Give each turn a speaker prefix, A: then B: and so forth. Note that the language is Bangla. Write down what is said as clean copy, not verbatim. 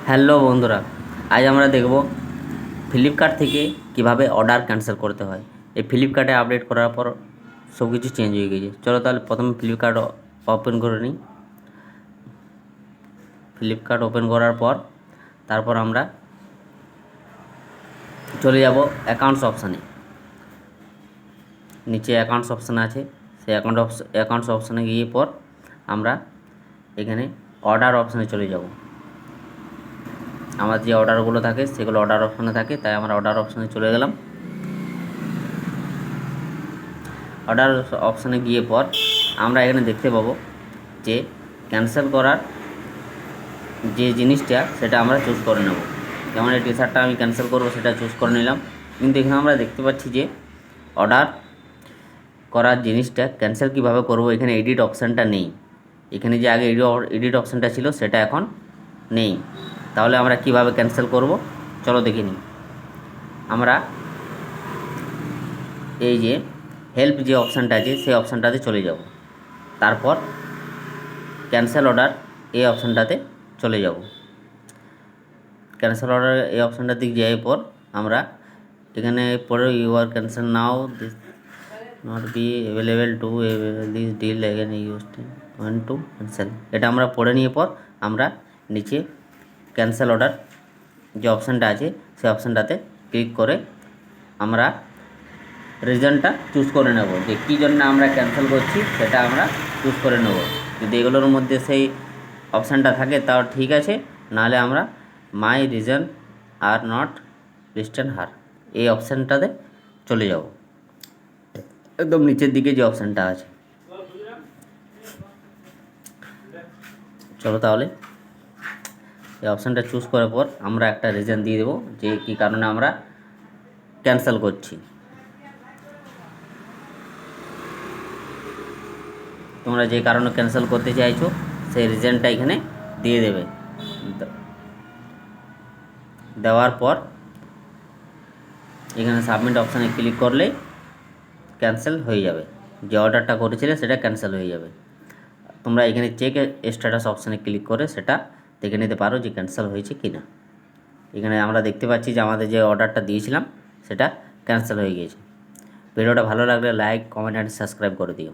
A: হ্যালো বন্ধুরা, আজ আমরা দেখব ফ্লিপকার্ট থেকে কিভাবে অর্ডার ক্যান্সেল করতে হয়। এই ফ্লিপকার্টে আপডেট করার পর সব কিছু চেঞ্জ হয়ে গেছে। চলো তাহলে প্রথমে ফ্লিপকার্ট ওপেন করে নিই। ফ্লিপকার্ট ওপেন করার পর তারপর আমরা চলে যাব অ্যাকাউন্টস অপশানে। নিচে অ্যাকাউন্টস অপশান আছে, সেই অ্যাকাউন্টস অপশানে গিয়ে পর আমরা এখানে অর্ডার অপশানে চলে যাব। আমার যে অর্ডারগুলো থাকে সেগুলো অর্ডার অপশানে থাকে, তাই আমরা অর্ডার অপশানে চলে গেলাম। অর্ডার অপশানে গিয়ে পর আমরা এখানে দেখতে পাবো যে ক্যান্সেল করার যে জিনিসটা সেটা আমরা চুজ করে নেব। যেমন এই টি শার্টটা আমি ক্যান্সেল করবো, সেটা চুজ করে নিলাম। কিন্তু এখানে আমরা দেখতে পাচ্ছি যে অর্ডার করার জিনিসটা ক্যান্সেল কীভাবে করব, এখানে এডিট অপশানটা নেই। এখানে যে আগে এডিট অপশানটা ছিল সেটা এখন নেই। তাহলে আমরা কিভাবে ক্যান্সেল করব চলো দেখে নিই। আমরা এই যে হেল্প যে অপশানটা আছে সেই অপশানটাতে চলে যাব। তারপর ক্যান্সেল অর্ডার এই অপশানটাতে চলে যাব। ক্যান্সেল অর্ডার এই অপশানটার দিকে যাওয়ার পর আমরা এখানে পরে you are cancel now, this not be available to this deal again use one to cancel, এটা আমরা পড়ে নিয়ে পর আমরা নিচে ক্যান্সেল অর্ডার যে অপশানটা আছে সেই অপশানটাতে ক্লিক করে আমরা রিজনটা চুজ করে নেব, যে কী জন্য আমরা ক্যান্সেল করছি সেটা আমরা চুজ করে নেব। যদি এগুলোর মধ্যে সেই অপশানটা থাকে তাও ঠিক আছে, নাহলে আমরা মাই রিজন আর নট লিস্টেন হার এই অপশানটাতে চলে যাব। একদম নিচের দিকে যে অপশানটা আছে, চলো তাহলে এই অপশানটা চুজ করার পর আমরা একটা রিজন দিয়ে দেবো যে কী কারণে আমরা ক্যান্সেল করছি। তোমরা যে কারণে ক্যান্সেল করতে চাইছো সেই রিজনটা এখানে দিয়ে দেবে। দেওয়ার পর এখানে সাবমিট অপশানে ক্লিক করলেই ক্যান্সেল হয়ে যাবে। যে অর্ডারটা করেছিলে সেটা ক্যান্সেল হয়ে যাবে। তোমরা এখানে চেক স্ট্যাটাস অপশানে ক্লিক করে সেটা দেখে নিতে পারো যে ক্যান্সেল হয়েছে কি না। এখানে আমরা দেখতে পাচ্ছি যে আমাদের যে অর্ডারটা দিয়েছিলাম সেটা ক্যান্সেল হয়ে গিয়েছে। ভিডিওটা ভালো লাগলে লাইক, কমেন্ট অ্যান্ড সাবস্ক্রাইব করে দিও।